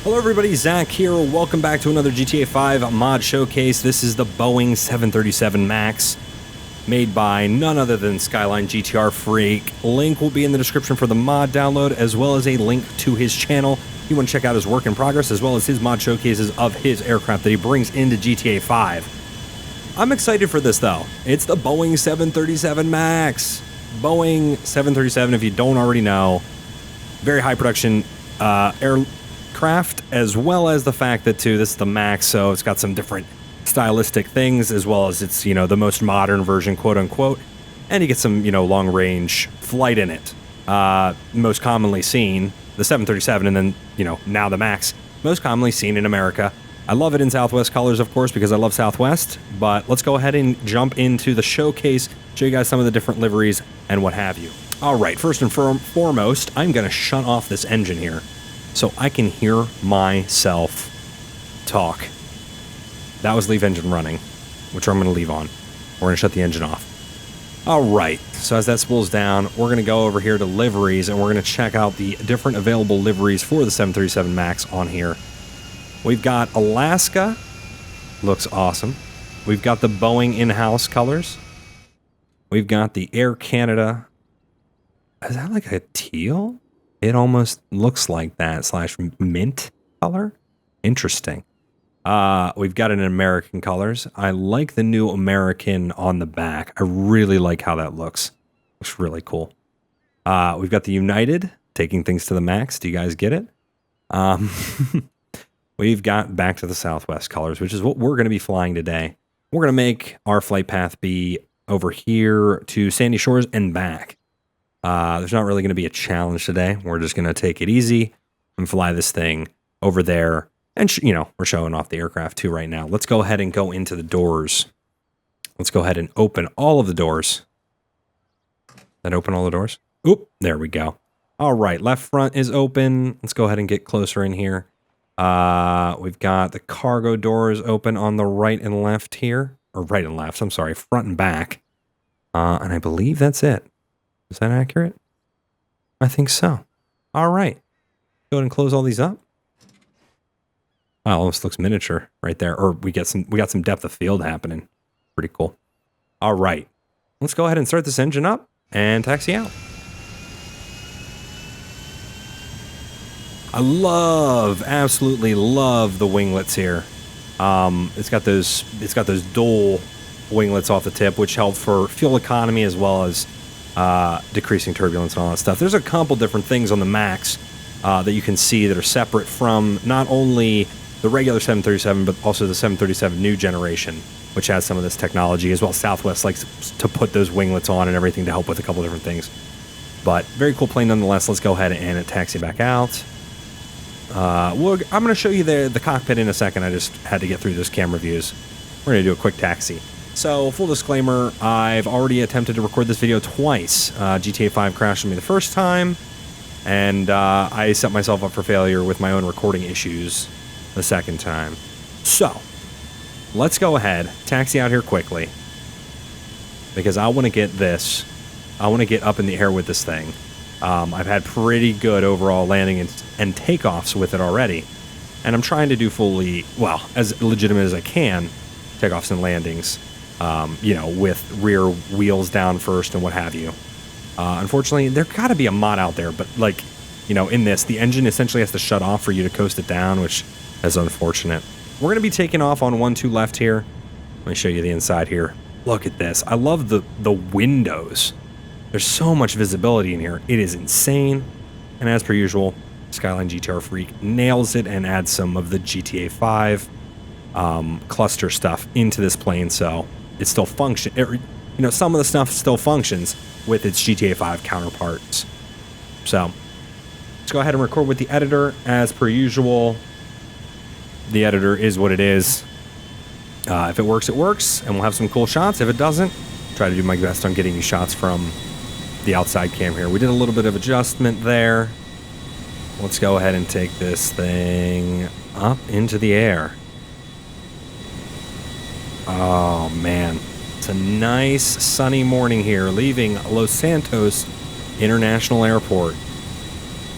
Hello everybody, Zach here. Welcome back to another GTA 5 mod showcase. This is the Boeing 737 MAX, made by none other than Skyline GTR Freak. Link will be in the description for the mod download, as well as a link to his channel. You want to check out his work in progress, as well as his mod showcases of his aircraft that he brings into GTA 5. I'm excited for this though. It's the Boeing 737 MAX. Boeing 737, if you don't already know, very high production aircraft, as well as the fact that too, this is the MAX, so it's got some different stylistic things, as well as it's, the most modern version, quote unquote, and you get some, long range flight in it. Most commonly seen, the 737, and then, now the MAX, most commonly seen in America. I love it in Southwest colors, of course, because I love Southwest, but let's go ahead and jump into the showcase, show you guys some of the different liveries and what have you. All right, first and foremost, I'm going to shut off this engine here so I can hear myself talk. That was leave engine running, which I'm going to leave on. We're going to shut the engine off. All right, so as that spools down, we're going to go over here to liveries, and we're going to check out the different available liveries for the 737 MAX on here. We've got Alaska, looks awesome. We've got the Boeing in-house colors. We've got the Air Canada. Is that like a teal? It almost looks like that, slash mint color. Interesting. We've got it in American colors. I like the new American on the back. I really like how that looks. Looks really cool. We've got the United, taking things to the max. Do you guys get it? We've got back to the Southwest colors, which is what we're going to be flying today. We're going to make our flight path be over here to Sandy Shores and back. There's not really going to be a challenge today. We're just going to take it easy and fly this thing over there. And, we're showing off the aircraft too right now. Let's go ahead and go into the doors. Let's go ahead and open all of the doors. That open all the doors? Oop, there we go. All right, left front is open. Let's go ahead and get closer in here. We've got the cargo doors open on the right and left here. Or right and left, I'm sorry, front and back. And I believe that's it. Is that accurate? I think so. All right. Go ahead and close all these up. Wow, almost looks miniature right there. Or we got some depth of field happening. Pretty cool. All right. Let's go ahead and start this engine up and taxi out. I absolutely love the winglets here. It's got those dual winglets off the tip, which help for fuel economy as well as decreasing turbulence and all that stuff. There's a couple different things on the MAX that you can see that are separate from not only the regular 737, but also the 737 new generation, which has some of this technology, as well as Southwest likes to put those winglets on and everything to help with a couple different things. But very cool plane nonetheless. Let's go ahead and taxi back out. I'm going to show you the cockpit in a second. I just had to get through those camera views. We're going to do a quick taxi. So, full disclaimer, I've already attempted to record this video twice. GTA 5 crashed on me the first time, and I set myself up for failure with my own recording issues the second time. So, let's go ahead, taxi out here quickly, because I want to get up in the air with this thing. I've had pretty good overall landing and takeoffs with it already, and I'm trying to do as legitimate as I can, takeoffs and landings, with rear wheels down first and what have you. Unfortunately, there got to be a mod out there, but in this, the engine essentially has to shut off for you to coast it down, which is unfortunate. We're going to be taking off on 1-2 left here. Let me show you the inside here. Look at this. I love the windows. There's so much visibility in here. It is insane. And as per usual, Skyline GTR Freak nails it and adds some of the GTA 5 cluster stuff into this plane, so it still functions. Some of the stuff still functions with its GTA 5 counterparts. So let's go ahead and record with the editor as per usual. The editor is what it is. If it works, it works, and we'll have some cool shots. If it doesn't, try to do my best on getting you shots from the outside cam here. We did a little bit of adjustment there. Let's go ahead and take this thing up into the air. Oh man, it's a nice sunny morning here, leaving Los Santos International Airport.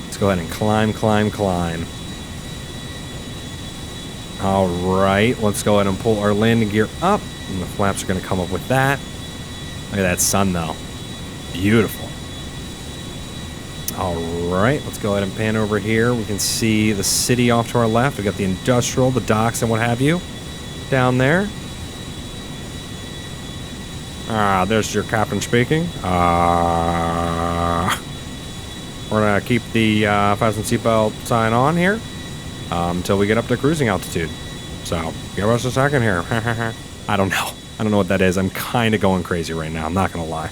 Let's go ahead and climb. All right, let's go ahead and pull our landing gear up, and the flaps are going to come up with that. Look at that sun, though. Beautiful. All right, let's go ahead and pan over here. We can see the city off to our left. We got the industrial, the docks, and what have you down there. There's your captain speaking. We're going to keep the fasten seatbelt sign on here until we get up to cruising altitude. So, give us a second here. I don't know. I don't know what that is. I'm kind of going crazy right now. I'm not going to lie.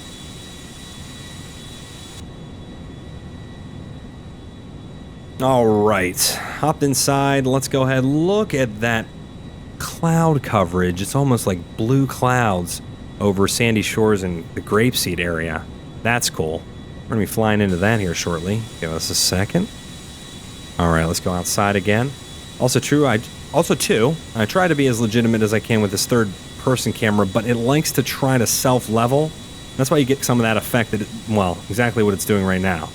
All right. Hopped inside. Let's go ahead and look at that cloud coverage. It's almost like blue clouds over sandy shores and the grapeseed area. That's cool. We're going to be flying into that here shortly. Give us a second. All right, let's go outside again. Also I try to be as legitimate as I can with this third-person camera, but it likes to try to self-level. That's why you get some of that effect that, exactly what it's doing right now.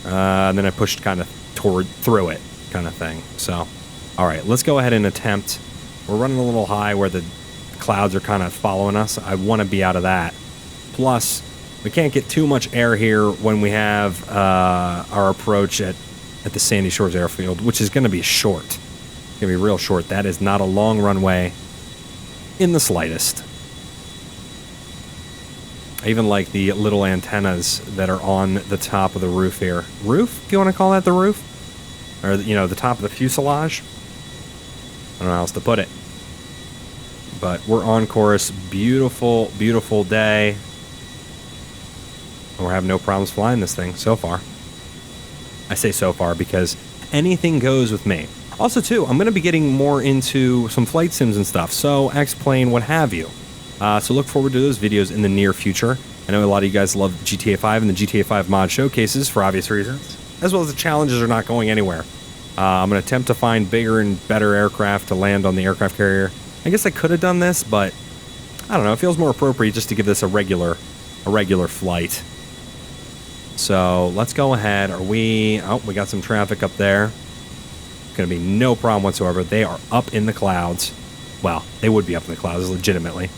And then I pushed kind of through it kind of thing. So, all right, let's go ahead and attempt. We're running a little high where the clouds are kind of following us. I want to be out of that. Plus, we can't get too much air here when we have our approach at the Sandy Shores Airfield, which is going to be short. It's going to be real short. That is not a long runway in the slightest. I even like the little antennas that are on the top of the roof here. Roof? If you want to call that the roof? Or, the top of the fuselage? I don't know how else to put it. But we're on course. Beautiful, beautiful day. We're having no problems flying this thing so far. I say so far because anything goes with me. Also, too, I'm going to be getting more into some flight sims and stuff. So, X-Plane, what have you. So look forward to those videos in the near future. I know a lot of you guys love GTA 5 and the GTA 5 mod showcases for obvious reasons, as well as the challenges are not going anywhere. I'm going to attempt to find bigger and better aircraft to land on the aircraft carrier. I guess I could have done this, but I don't know. It feels more appropriate just to give this a regular flight. So let's go ahead. We got some traffic up there. Going to be no problem whatsoever. They are up in the clouds. Well, they would be up in the clouds legitimately.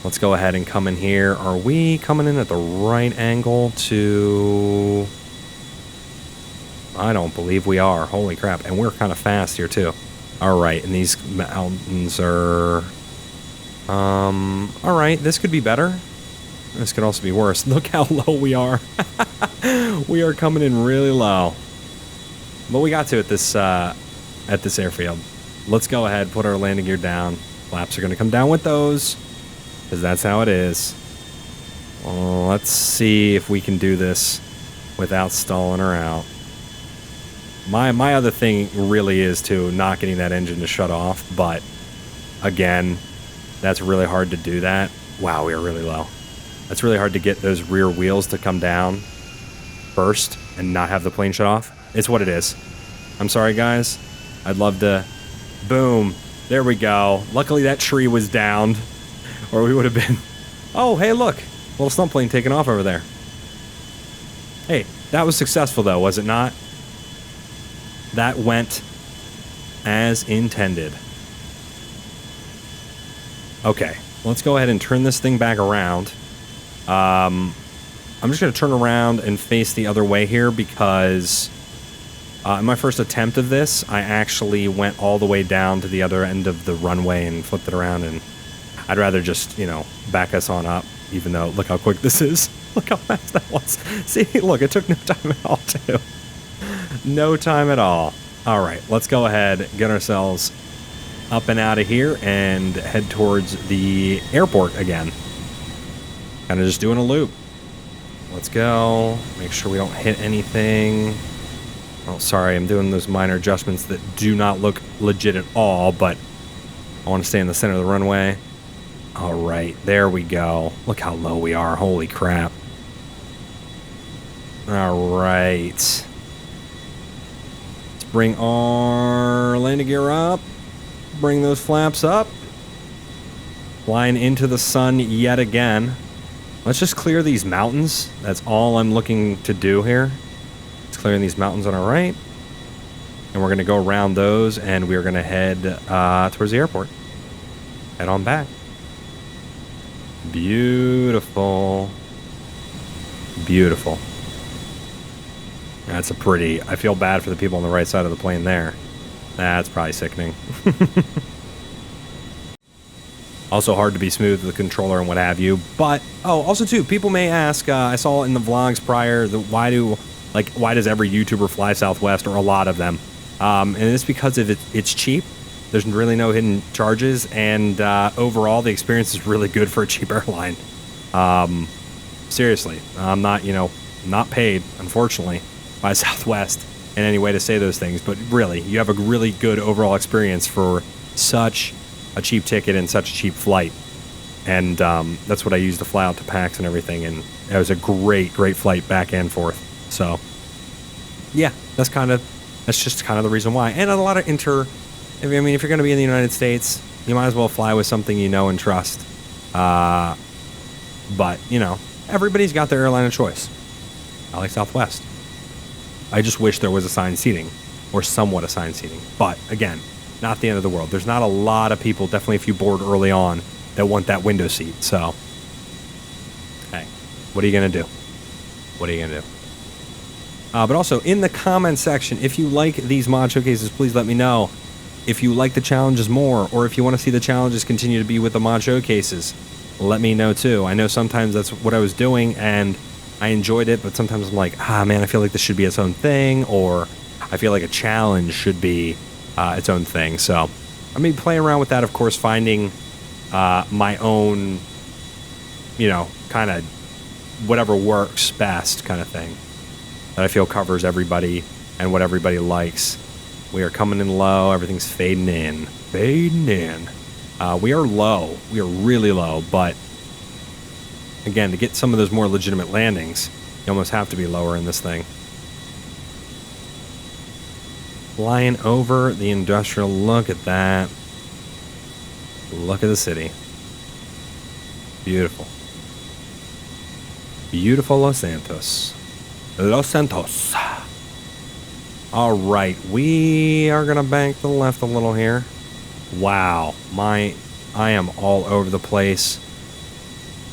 Let's go ahead and come in here. Are we coming in at the right angle to... I don't believe we are. Holy crap. And we're kind of fast here, too. All right. And these mountains are... all right. This could be better. This could also be worse. Look how low we are. We are coming in really low. But we got to at this airfield. Let's go ahead, put our landing gear down. Flaps are going to come down with those, because that's how it is. Let's see if we can do this without stalling her out. My other thing really is to not getting that engine to shut off, but again, that's really hard to do that. Wow, we are really low. That's really hard to get those rear wheels to come down first and not have the plane shut off. It's what it is. I'm sorry, guys. I'd love to... Boom. There we go. Luckily, that tree was downed, or we would have been... Oh, hey, look. Little stunt plane taking off over there. Hey, that was successful, though, was it not? That went as intended. Okay, let's go ahead and turn this thing back around. I'm just going to turn around and face the other way here because in my first attempt of this, I actually went all the way down to the other end of the runway and flipped it around, and I'd rather just, back us on up, even though, look how quick this is. Look how fast that was. See, look, it took no time at all, too. No time at all. All right, let's go ahead, get ourselves up and out of here, and head towards the airport again. Kind of just doing a loop. Let's go. Make sure we don't hit anything. Oh, sorry, I'm doing those minor adjustments that do not look legit at all, but I want to stay in the center of the runway. All right, there we go. Look how low we are. Holy crap. All right. Let's bring our landing gear up. Bring those flaps up. Flying into the sun yet again. Let's just clear these mountains. That's all I'm looking to do here. It's clearing these mountains on our right. And we're going to go around those, and we're going to head towards the airport. Head on back. Beautiful. Beautiful. That's a pretty... I feel bad for the people on the right side of the plane there. That's probably sickening. Also hard to be smooth with the controller and what have you. But, oh, also too, people may ask, I saw in the vlogs prior, why does every YouTuber fly Southwest, or a lot of them? And it's because it's cheap. There's really no hidden charges, and overall, the experience is really good for a cheap airline. Seriously, I'm not, not paid, unfortunately, by Southwest in any way to say those things, but really, you have a really good overall experience for such a cheap ticket and such a cheap flight. And that's what I used to fly out to PAX and everything, and it was a great flight back and forth. So, yeah, that's just kind of the reason why. And a lot of if you're going to be in the United States, you might as well fly with something you know and trust. But, everybody's got their airline of choice. I like Southwest. I just wish there was assigned seating, or somewhat assigned seating. But, again, not the end of the world. There's not a lot of people, definitely if you board early on, that want that window seat. So, hey, what are you going to do? What are you going to do? But also, in the comment section, if you like these mod showcases, please let me know. If you like the challenges more, or if you want to see the challenges continue to be with the mod showcases, let me know too. I know sometimes that's what I was doing, and I enjoyed it, but sometimes I'm like, man, I feel like this should be its own thing, or I feel like a challenge should be its own thing. So, I mean, playing around with that, of course, finding my own, kind of whatever works best kind of thing that I feel covers everybody and what everybody likes. We are coming in low. Everything's fading in. Fading in. We are low. We are really low, but again, to get some of those more legitimate landings, you almost have to be lower in this thing. Flying over the industrial. Look at that. Look at the city. Beautiful. Beautiful Los Santos. Los Santos. All right, we are gonna bank to the left a little here. Wow, I am all over the place.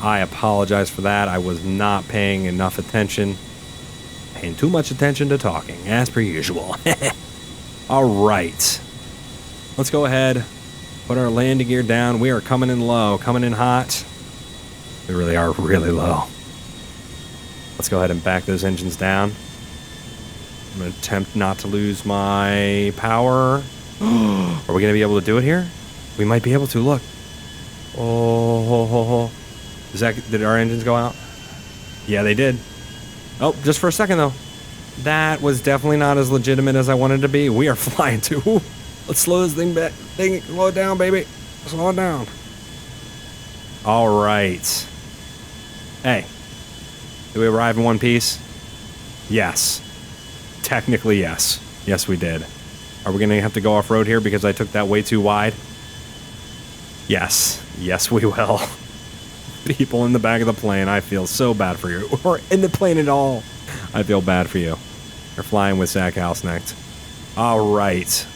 I apologize for that. I was not paying enough attention. Paying too much attention to talking, as per usual. All right, let's go ahead. Put our landing gear down. We are coming in low, coming in hot. We really are really low. Let's go ahead and back those engines down. I'm going to attempt not to lose my power. Are we going to be able to do it here? We might be able to. Look. Oh. Did our engines go out? Yeah, they did. Oh, just for a second, though. That was definitely not as legitimate as I wanted to be. We are flying, too. Let's slow this thing back. Slow it down, baby. Slow it down. All right. Hey. Did we arrive in one piece? Yes. Technically, yes. Yes, we did. Are we going to have to go off-road here because I took that way too wide? Yes. Yes, we will. People in the back of the plane, I feel so bad for you. Or in the plane at all. I feel bad for you. You're flying with Zach Houseknecht. All right.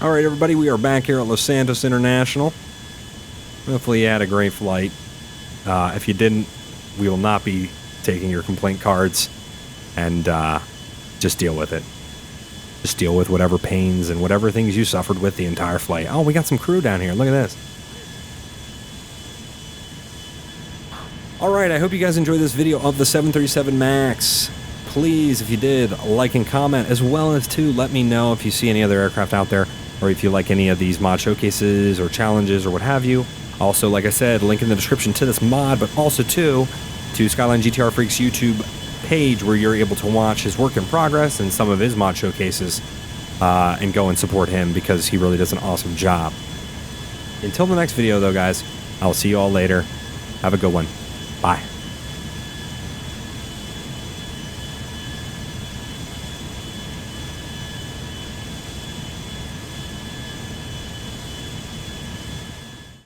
All right, everybody, we are back here at Los Santos International. Hopefully you had a great flight. If you didn't, we will not be taking your complaint cards. And just deal with it. Just deal with whatever pains and whatever things you suffered with the entire flight. Oh, we got some crew down here. Look at this. All right, I hope you guys enjoyed this video of the 737 MAX. Please, if you did, like and comment, as well as, too, let me know if you see any other aircraft out there, or if you like any of these mod showcases or challenges or what have you. Also, like I said, link in the description to this mod, but also, too, to Skyline GTR Freak's YouTube page where you're able to watch his work in progress and some of his mod showcases and go and support him because he really does an awesome job. Until the next video, though, guys, I'll see you all later. Have a good one. Bye.